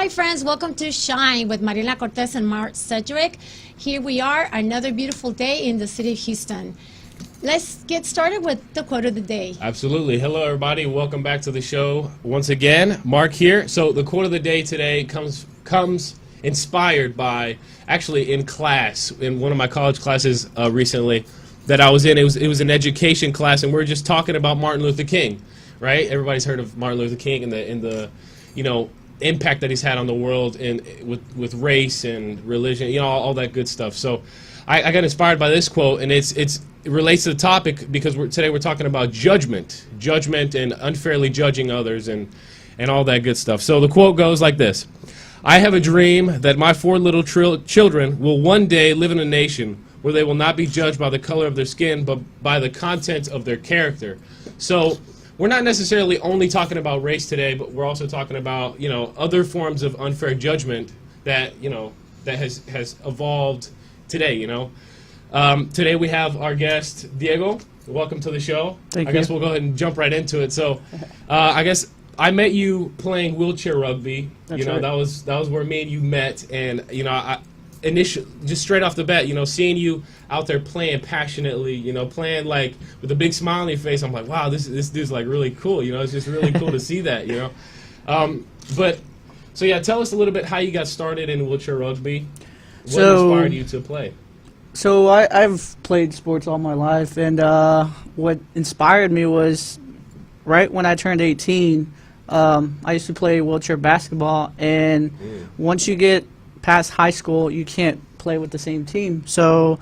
Hi, friends. Welcome to Shine with Mariela Cortez and Mark Sedgwick. Here we are, another beautiful day in the city of Houston. Let's get started with the quote of the day. Absolutely. Hello, everybody. Welcome back to the show once again. Mark here. So the quote of the day today comes inspired by, actually in class, in one of my college classes recently that I was in. It was an education class, and we were just talking about Martin Luther King, right? Everybody's heard of Martin Luther King and the impact that he's had on the world with race and religion, all that good stuff. So I got inspired by this quote, and it relates to the topic because today we're talking about judgment and unfairly judging others and all that good stuff. So the quote goes like this: "I have a dream that my 4 little children will one day live in a nation where they will not be judged by the color of their skin, but by the content of their character." So we're not necessarily only talking about race today, but we're also talking about other forms of unfair judgment that that has evolved today. Today we have our guest Diego. Welcome to the show. Thank you. I guess we'll go ahead and jump right into it. So, I guess I met you playing wheelchair rugby. That's right. That was where me and you met, and initially, just straight off the bat, seeing you out there playing passionately, playing like with a big smile on your face, I'm like, wow, this dude's like really cool. It's just really cool to see that. So yeah, tell us a little bit how you got started in wheelchair rugby. What inspired you to play? So I've played sports all my life, and what inspired me was right when I turned 18, I used to play wheelchair basketball, and once you get past high school, you can't play with the same team. So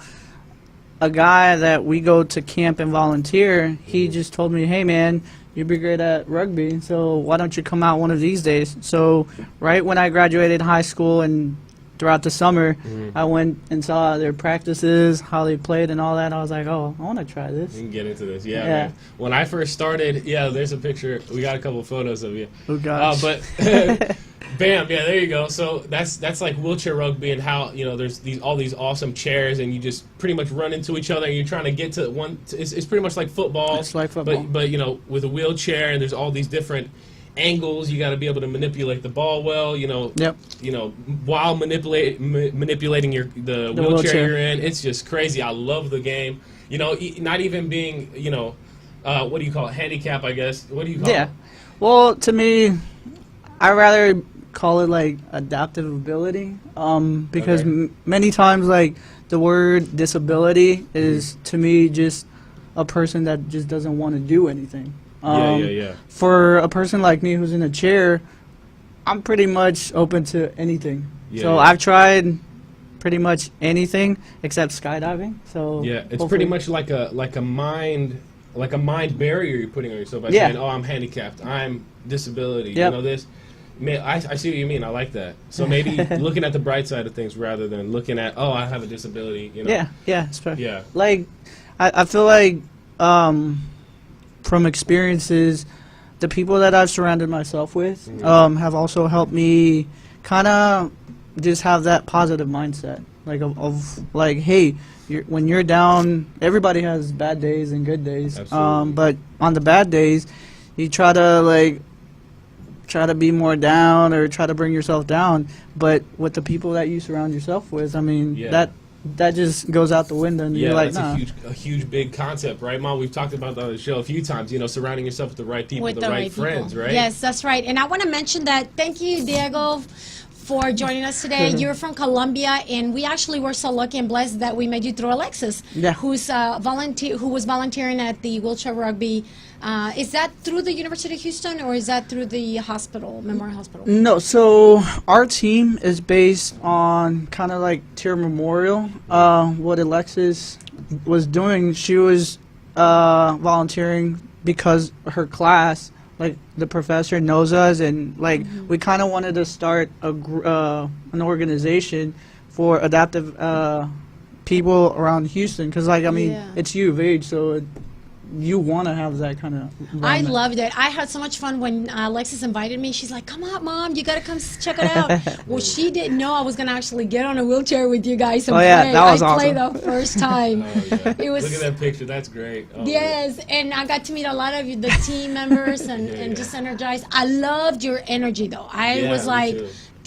a guy that we go to camp and volunteer, he just told me, hey man, you'd be great at rugby, so why don't you come out one of these days? So right when I graduated high school and throughout the summer, I went and saw their practices, how they played and all that. I was like, oh, I want to try this. You can get into this. Yeah, man. When I first started, there's a picture. We got a couple of photos of you. Oh gosh. But bam, yeah, there you go. So that's like wheelchair rugby, and how there's all these awesome chairs, and you just pretty much run into each other, and you're trying to get to one. It's pretty much like football. It's like football, but with a wheelchair, and there's all these different angles. You got to be able to manipulate the ball well. Yep. While manipulating the wheelchair you're in. It's just crazy. I love the game. Not even being what do you call it? Handicap, I guess. What do you call it? Yeah. Well, to me, I rather call it like adaptive ability, because many times like the word disability is to me just a person that just doesn't want to do anything. Yeah. For a person like me who's in a chair, I'm pretty much open to anything. I've tried pretty much anything except skydiving. So yeah, it's pretty much like a mind barrier you're putting on yourself by saying, "Oh, I'm handicapped. I'm disability." Yep. This. I see what you mean. I like that. So maybe looking at the bright side of things rather than looking at, "Oh, I have a disability." Yeah. Yeah. Like, I feel like from experiences, the people that I've surrounded myself with have also helped me kind of just have that positive mindset, like of like, hey, when you're down, everybody has bad days and good days. But on the bad days, you try to be more down or try to bring yourself down. But with the people that you surround yourself with, I mean, that just goes out the window, and you're like, nah. That's a huge, big concept, right, Mom? We've talked about that on the show a few times, surrounding yourself with the right people, the right friends, right? Yes, that's right. And I want to mention that, thank you, Diego, for joining us today. You're from Colombia, and we actually were so lucky and blessed that we met you through Alexis, who was volunteering at the wheelchair rugby. Is that through the University of Houston, or is that through the hospital, Memorial Hospital? No, so our team is based on kind of like Tier Memorial. What Alexis was doing, she was volunteering because her class, like the professor knows us, and like we kind of wanted to start an organization for adaptive people around Houston, because like it's U of H, so you want to have that kind of I loved it. I had so much fun when Alexis invited me. She's like, come on, Mom, you got to come check it out. Well, she didn't know I was going to actually get on a wheelchair with you guys and play. That was I awesome. played the first time. It was, look at that picture. That's great. Yes, and I got to meet a lot of the team members and just energized. I loved your energy, though. I was like,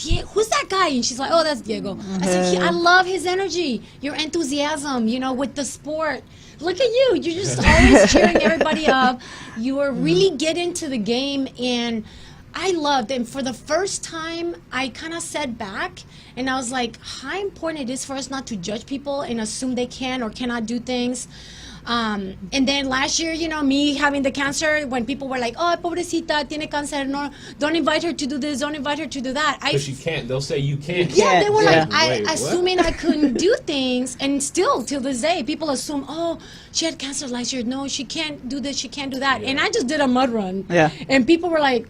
who's that guy? And she's like, oh, that's Diego. I said, I love his energy, your enthusiasm, with the sport. Look at you. You're just always cheering everybody up. You are really get into the game. And I loved, and for the first time, I kind of sat back and I was like, how important it is for us not to judge people and assume they can or cannot do things. And then last year, me having the cancer, when people were like, oh, pobrecita, tiene cáncer, no, don't invite her to do this, don't invite her to do that. Because you can't. They'll say you can't. Yeah, they were like, Wait, assuming I couldn't do things, and still till this day, people assume, oh, she had cancer last year. No, she can't do this, she can't do that. And I just did a mud run. Yeah. And people were like,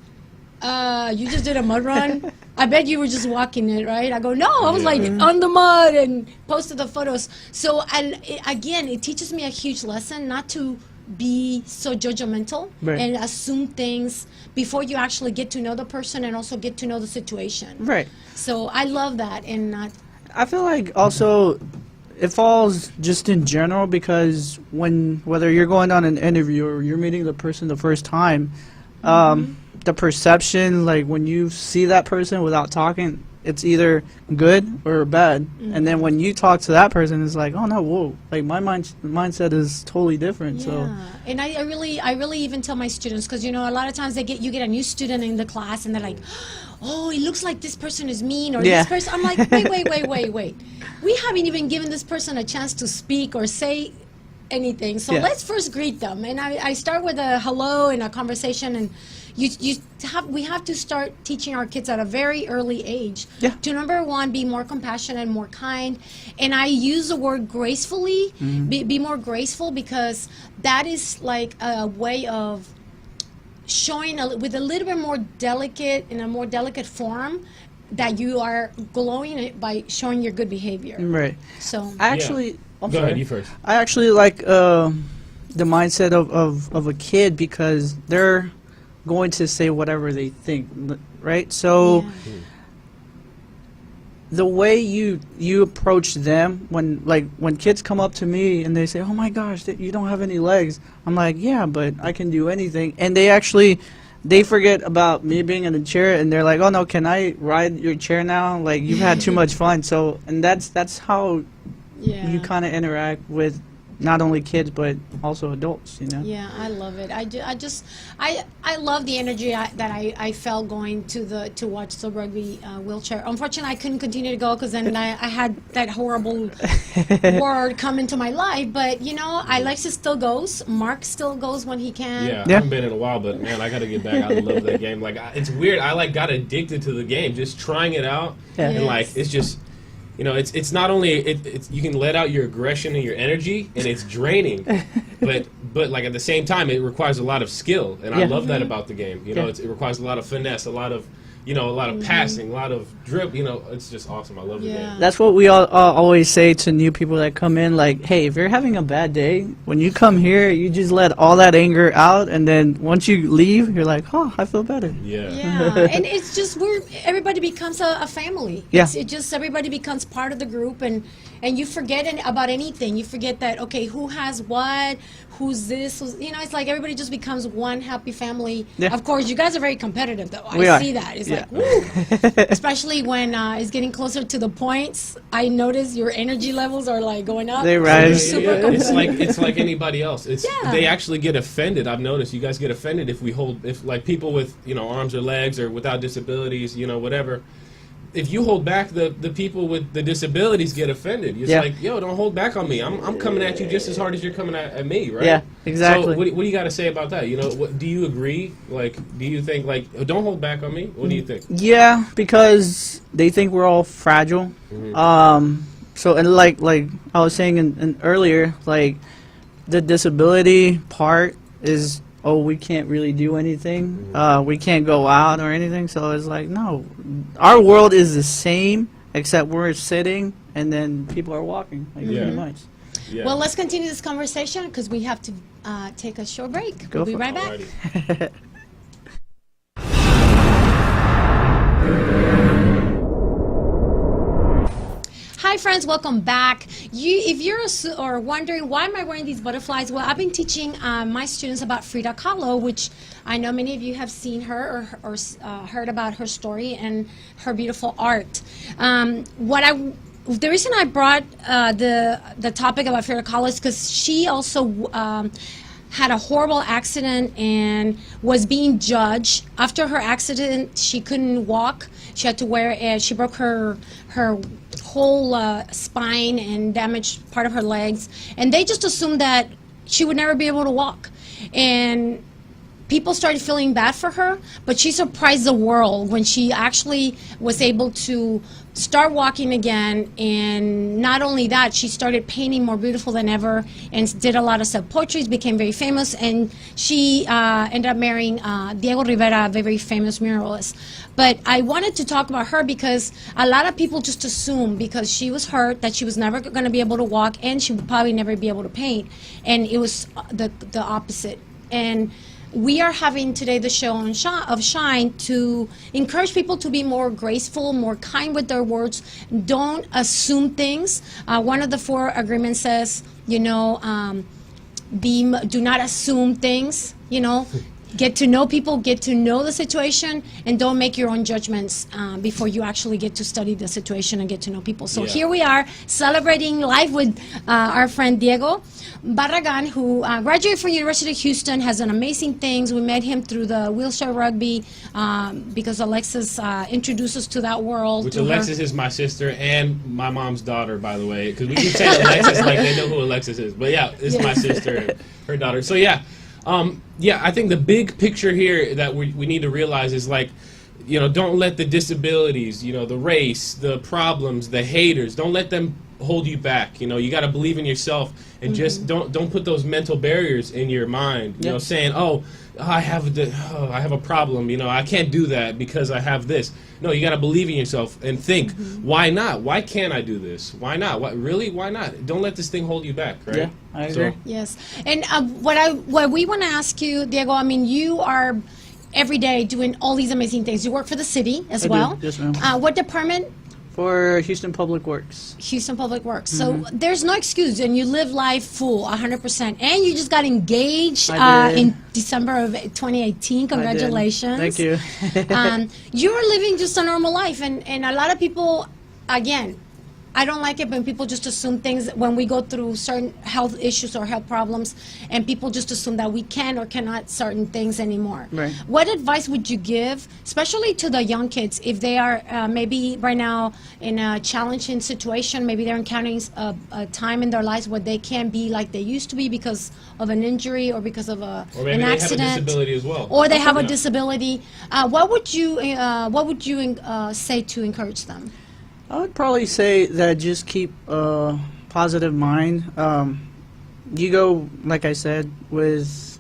you just did a mud run? I bet you were just walking it, right? I go, no, I was like on the mud and posted the photos. So, again, it teaches me a huge lesson not to be so judgmental and assume things before you actually get to know the person and also get to know the situation. Right. So I love that. And I feel like also it falls just in general because whether you're going on an interview or you're meeting the person the first time, the perception, like when you see that person without talking, it's either good or bad. And then when you talk to that person, it's like, oh no, whoa, like my mindset is totally different. So and I really even tell my students, because a lot of times you get a new student in the class and they're like, oh, it looks like this person is mean, or this person. I'm like, wait. We haven't even given this person a chance to speak or say anything. So let's first greet them. And I start with a hello and a conversation, and we have to start teaching our kids at a very early age to, number one, be more compassionate and more kind. And I use the word gracefully, be more graceful, because that is like a way of showing with a little bit more delicate, in a more delicate form, that you are glowing it by showing your good behavior. Right. So I actually Go ahead, you first. I actually like the mindset of a kid, because they're going to say whatever they think, right? So the way you approach them, when kids come up to me and they say, oh my gosh, you don't have any legs, I'm like, yeah, but I can do anything. And they forget about me being in the chair, and they're like, oh no, can I ride your chair now? Like, you've had too much fun. So, and that's how you kind of interact with not only kids but also adults, Yeah, I love it. I love the energy that I felt going to watch the rugby wheelchair. Unfortunately, I couldn't continue to go because then I had that horrible word come into my life. But Alexis still goes. Mark still goes when he can. Yeah, I haven't been in a while, but man, I got to get back. I love that game. Like, it's weird. I got addicted to the game, just trying it out, and it's just. It's not only it's you can let out your aggression and your energy, and it's draining, but like at the same time it requires a lot of skill, and I love that about the game. It requires a lot of finesse, a lot of passing, a lot of drip. It's just awesome. I love the game. That's what we all always say to new people that come in. Like, hey, if you're having a bad day, when you come here, you just let all that anger out, and then once you leave, you're like, oh, I feel better. Yeah, and it's just everybody becomes a family. It just everybody becomes part of the group, and you forget about anything. You forget that, okay, who has what, who's this, it's like everybody just becomes one happy family. Of course, you guys are very competitive, though. I see that. It's like, woo. Especially when it's getting closer to the points, I notice your energy levels are like going up. They rise. It's like anybody else. They actually get offended. I've noticed you guys get offended if like people with arms or legs or without disabilities, whatever. If you hold back, the people with the disabilities get offended. It's like, yo, don't hold back on me. I'm coming at you just as hard as you're coming at me, right? Yeah, exactly. So what do you got to say about that? Do you agree? Like, do you think, like, oh, don't hold back on me? What do you think? Yeah, because they think we're all fragile. So, and like I was saying in earlier, like, the disability part is, oh, we can't really do anything. We can't go out or anything. So it's like, no, our world is the same, except we're sitting and then people are walking. Like, pretty much. Yeah. Well, let's continue this conversation because we have to take a short break. We'll be right back. Hi friends, welcome back. If you're or wondering why am I wearing these butterflies, well, I've been teaching my students about Frida Kahlo, which I know many of you have seen her or heard about her story and her beautiful art. The reason I brought the topic about Frida Kahlo is because she also had a horrible accident and was being judged. After her accident, she couldn't walk. She had to she broke her whole spine and damaged part of her legs. And they just assumed that she would never be able to walk. And people started feeling bad for her, but she surprised the world when she actually was able to start walking again. And not only that, she started painting more beautiful than ever and did a lot of self-portraits, became very famous, and she ended up marrying Diego Rivera, a very famous muralist. But I wanted to talk about her because a lot of people just assume because she was hurt that she was never going to be able to walk and she would probably never be able to paint. And it was the opposite. And we are having today the show on Shine to encourage people to be more graceful, more kind with their words. Don't assume things. One of the 4 agreements says, do not assume things, Get to know people, get to know the situation, and don't make your own judgments before you actually get to study the situation and get to know people. So here we are celebrating live with our friend Diego Barragan, who graduated from University of Houston, has done amazing things. We met him through the wheelchair rugby because Alexis introduced us to that world. Which Alexis is my sister and my mom's daughter, by the way, because we keep saying Alexis like they know who Alexis is. But yeah, it's my sister and her daughter. So yeah. I think the big picture here that we need to realize is don't let the disabilities, the race, the problems, the haters, don't let them hold you back. You got to believe in yourself and just don't put those mental barriers in your mind. Saying, I have a problem. I can't do that because I have this. No, you got to believe in yourself and think, why not? Why can't I do this? Why not? Why not? Don't let this thing hold you back, right? Yeah, I agree. Yes. And what we want to ask you, Diego, you are every day doing all these amazing things. You work for the city as well. Yes, ma'am. What department? For Houston Public Works. Houston Public Works. So there's no excuse, and you live life full, 100%. And you just got engaged in December of 2018. Congratulations. Thank you. You're living just a normal life, and a lot of people, again, I don't like it when people just assume things when we go through certain health issues or health problems, and people just assume that we can or cannot certain things anymore. Right. What advice would you give, especially to the young kids, if they are maybe right now in a challenging situation, maybe they're encountering a time in their lives where they can't be like they used to be because of an injury or because of an accident, or maybe they have a disability as well, or they have a disability. What would you say to encourage them? I would probably say that just keep a positive mind. You go, like I said, with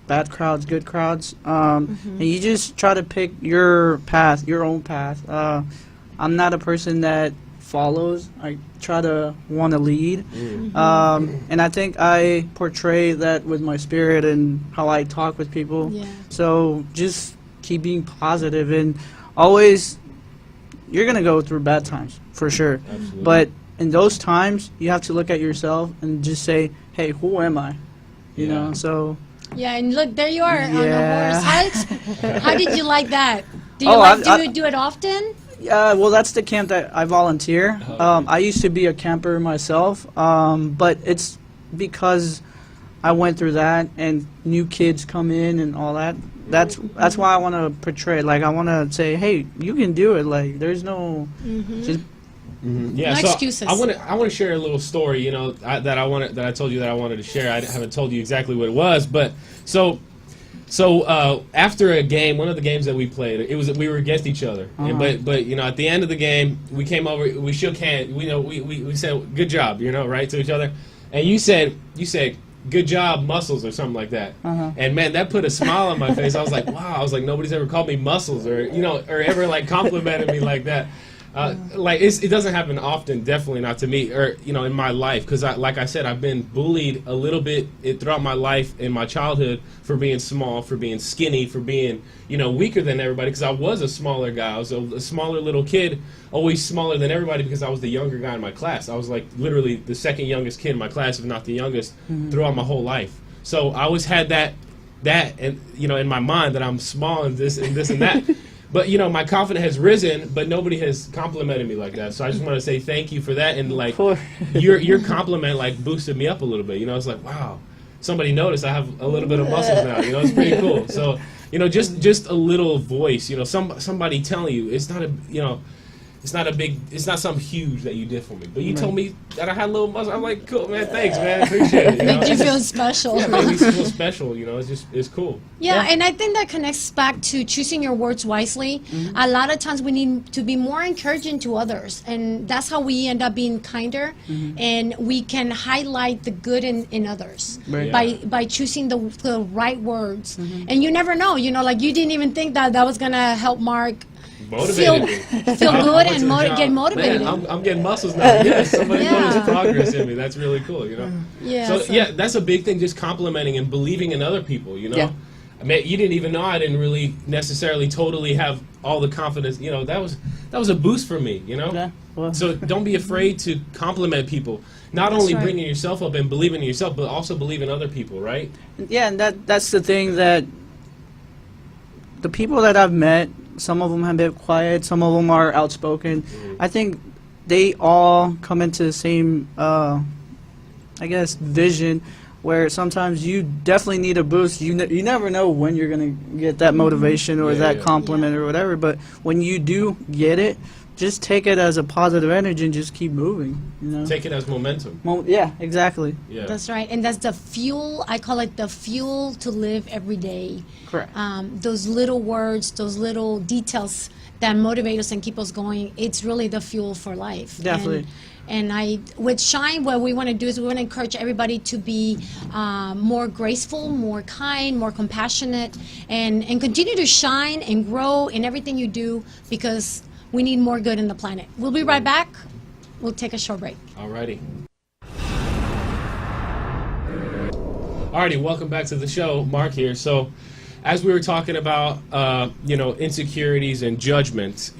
bad crowds, good crowds, and you just try to pick your path, your own path. I'm not a person that follows. I try to want to lead. And I think I portray that with my spirit and how I talk with people. Yeah. So just keep being positive and always... You're going to go through bad times, for sure. Absolutely. But in those times, you have to look at yourself and just say, hey, who am I? You know, so... Yeah, and look, there you are on the horse. How did you like that? Do you do it often? Well, that's the camp that I volunteer. I used to be a camper myself, but it's because I went through that and new kids come in and all that. That's why I want to portray. I want to say, hey, you can do it. There's no just. Yeah, no so excuses. I want to share a little story. That I told you that I wanted to share. I haven't told you exactly what it was, but so after a game, one of the games that we played, we were against each other. But at the end of the game, we came over, we shook hands. We said good job, right, to each other, and you said. Good job, muscles, or something like that. And man, that put a smile on my face. I was like, wow. I was like, nobody's ever called me muscles, or ever complimented me like that. Like it doesn't happen often, definitely not to me, or in my life, because like I said, I've been bullied a little bit throughout my life in my childhood for being small, for being skinny, for being weaker than everybody, because I was a smaller guy. I was a smaller little kid, always smaller than everybody because I was the younger guy in my class. I was like literally the second youngest kid in my class, if not the youngest, throughout my whole life. So I always had that and in my mind that I'm small and this and that. But my confidence has risen, but nobody has complimented me like that. So I just want to say thank you for that. And like your compliment like boosted me up a little bit. It's like, wow, somebody noticed I have a little bit of muscles now. It's pretty cool. So just a little voice. Somebody telling you it's not a it's not something huge that you did for me. But you told me that I had a little muscle. I'm like, cool, man, thanks, man, appreciate it. Make you feel special. Yeah, made me feel special. It's cool. Yeah, and I think that connects back to choosing your words wisely. A lot of times we need to be more encouraging to others, and that's how we end up being kinder, and we can highlight the good in others by choosing the right words. And you never know, like you didn't even think that was gonna help Mark feel good and get motivated. Man, I'm getting muscles now. Yes, somebody noticed progress in me. That's really cool, Yeah. So yeah, that's a big thing. Just complimenting and believing in other people. Yeah. I mean, you didn't even know I didn't really necessarily totally have all the confidence. That was a boost for me. Yeah. Well. So don't be afraid to compliment people. Not only right. bringing yourself up and believing in yourself, but also believe in other people. Right? Yeah, and that's the thing, that the people that I've met, some of them have been quiet, some of them are outspoken. I think they all come into the same, I guess, vision, where sometimes you definitely need a boost. You never know when you're going to get that motivation or that compliment or whatever, but when you do get it, just take it as a positive energy and just keep moving. Take it as momentum. Yeah, exactly. Yeah. That's right, and that's the fuel. I call it the fuel to live every day. Correct. Those little words, those little details that motivate us and keep us going. It's really the fuel for life. Definitely. And with Shine, what we want to do is we want to encourage everybody to be more graceful, more kind, more compassionate, and continue to shine and grow in everything you do, because we need more good in the planet. We'll be right back. We'll take a short break. Alrighty, welcome back to the show. Mark here. So, as we were talking about, insecurities and judgment,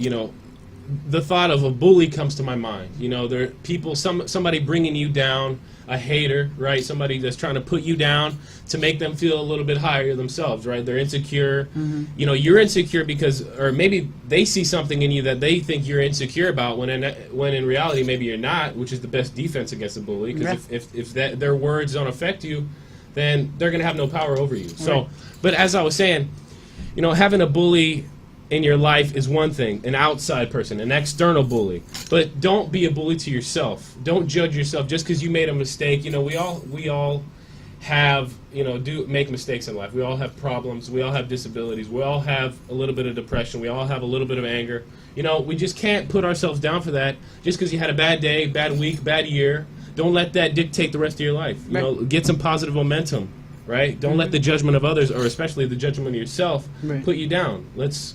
the thought of a bully comes to my mind. There are people, somebody bringing you down, a hater, right? Somebody that's trying to put you down to make them feel a little bit higher themselves, right? They're insecure. You're insecure because, or maybe they see something in you that they think you're insecure about, when in reality maybe you're not, which is the best defense against a bully. Because if their words don't affect you, then they're going to have no power over you. So, but as I was saying, having a bully in your life is one thing, an outside person, an external bully. But don't be a bully to yourself. Don't judge yourself just because you made a mistake. We all have, make mistakes in life. We all have problems. We all have disabilities. We all have a little bit of depression. We all have a little bit of anger. We just can't put ourselves down for that just because you had a bad day, bad week, bad year. Don't let that dictate the rest of your life. Get some positive momentum. Right? Don't let the judgment of others, or especially the judgment of yourself, put you down. Let's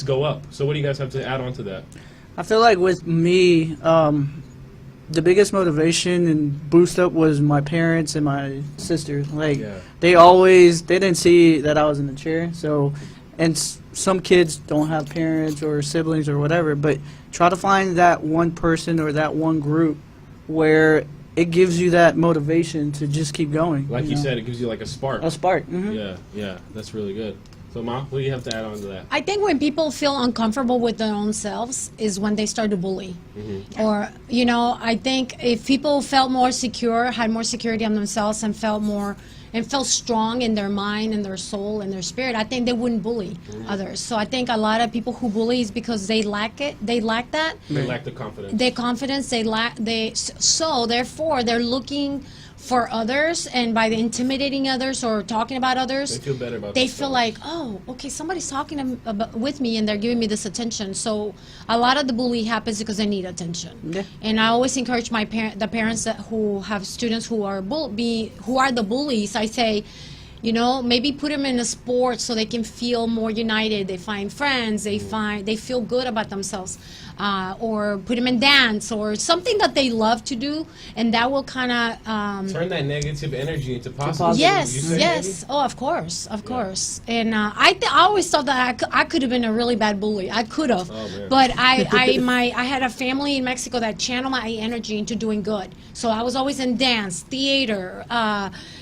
go up. So what do you guys have to add on to that? I feel like with me, the biggest motivation and boost up was my parents and my sister. They didn't see that I was in the chair. So, and some kids don't have parents or siblings or whatever, but try to find that one person or that one group where it gives you that motivation to just keep going. Like you said, it gives you like a spark. A spark. Yeah, that's really good. So, Ma, what do you have to add on to that? I think when people feel uncomfortable with their own selves is when they start to bully. Or, I think if people felt more secure, had more security on themselves, and felt strong in their mind and their soul and their spirit, I think they wouldn't bully others. So I think a lot of people who bully is because they lack it. They lack that. They lack the confidence. Their confidence. So therefore they're looking for others, and by the intimidating others or talking about others, they feel better about they themselves. Feel like, oh, okay, somebody's talking with me and they're giving me this attention. So a lot of the bully happens because they need attention. Yeah. And I always encourage the parents who have students who are the bullies. I say, You know, maybe put them in a sport so they can feel more united. They find friends. They feel good about themselves. Or put them in dance or something that they love to do, and that will kind of turn that negative energy into positive. positive. yes, You say yes. maybe? Oh, of course. And I always thought that I could have been a really bad bully. I could have, Oh, man. but I had a family in Mexico that channeled my energy into doing good. So I was always in dance, theater,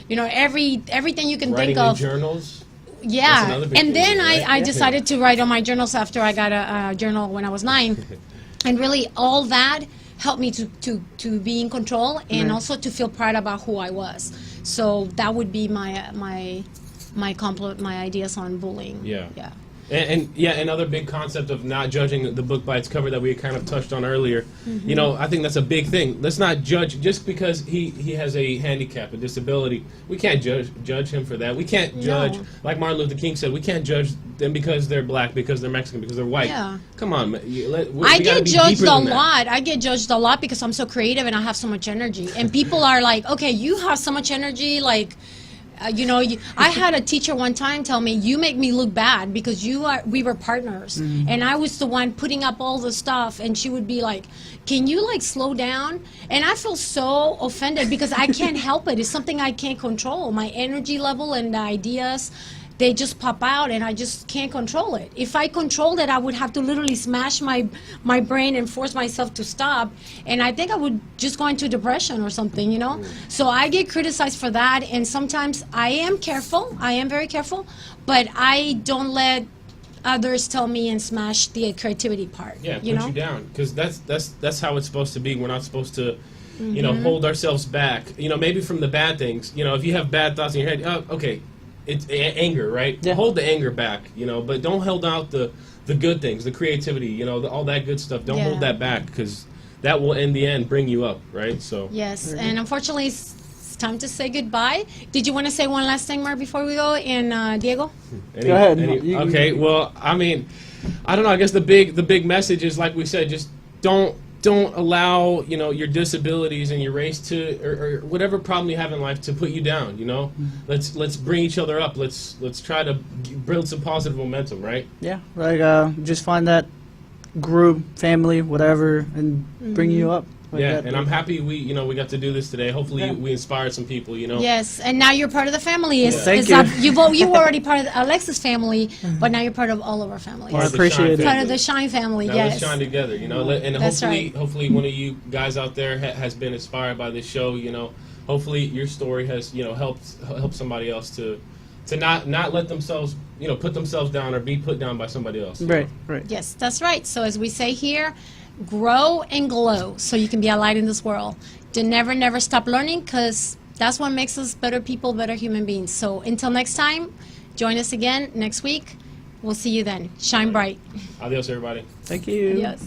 you know, everything you can Writing think in of. journals. That's Yeah, another big and thing, then right? I decided to write on my journals after I got a journal when I was 9, and really all that helped me to be in control and also to feel proud about who I was. So that would be my ideas on bullying. Yeah. Yeah. And yeah, another big concept of not judging the book by its cover that we kind of touched on earlier. You know, I think that's a big thing. Let's not judge just because he has a handicap, a disability. We can't judge him for that. We can't judge, No. like Martin Luther King said, we can't judge them because they're black, because they're Mexican, because they're white. Yeah. Come on, man. I get judged a lot. I get judged a lot because I'm so creative and I have so much energy. And people are like, okay, you have so much energy, like, you know, I had a teacher one time tell me, you make me look bad because we were partners. And I was the one putting up all the stuff. And she would be like, can you like slow down? And I feel so offended because I can't help it. It's something I can't control. My energy level and the ideas, they just pop out and I just can't control it. If I controlled it, I would have to literally smash my brain and force myself to stop. And I think I would just go into depression or something, you know? So I get criticized for that. And sometimes I am careful. I am very careful. But I don't let others tell me and smash the creativity part. Yeah, you put know? you down, because that's how it's supposed to be. We're not supposed to, you know, hold ourselves back. You know, maybe from the bad things. You know, if you have bad thoughts in your head, oh, okay, it's anger, right? Yeah. Hold the anger back, you know, but don't hold out the good things, the creativity, you know, all that good stuff. Don't hold Yeah. that back, because that will in the end bring you up, right? So Yes, and unfortunately, it's time to say goodbye. Did you want to say one last thing, Mark, before we go? And Diego? Go ahead. You- Okay, well, I mean, I don't know. I guess the big message is, like we said, just don't allow, you know, your disabilities and your race to, or whatever problem you have in life, to put you down. You know, let's bring each other up. Let's try to build some positive momentum, right? Yeah, like just find that group, family, whatever, and bring you up. Like Yeah, that. and I'm happy we got to do this today. Hopefully, Yeah. we inspired some people. You know. Yes, and now you're part of the family. Thank you. You were already part of Alexa's family, but now you're part of all of our families. Well, I Part of the appreciate Shine it. Part family. of the Shine family, Now yes. let's shine together, you know, and That's hopefully one of you guys out there has been inspired by this show. You know, hopefully your story has, you know, helped somebody else to not let themselves, you know, put themselves down or be put down by somebody else. Right, right. Yes, that's right. So as we say here, grow and glow so you can be a light in this world. To never stop learning, because that's what makes us better people, better human beings. So until next time, join us again next week. We'll see you then. Shine bright. Adios, everybody. Thank you. Yes.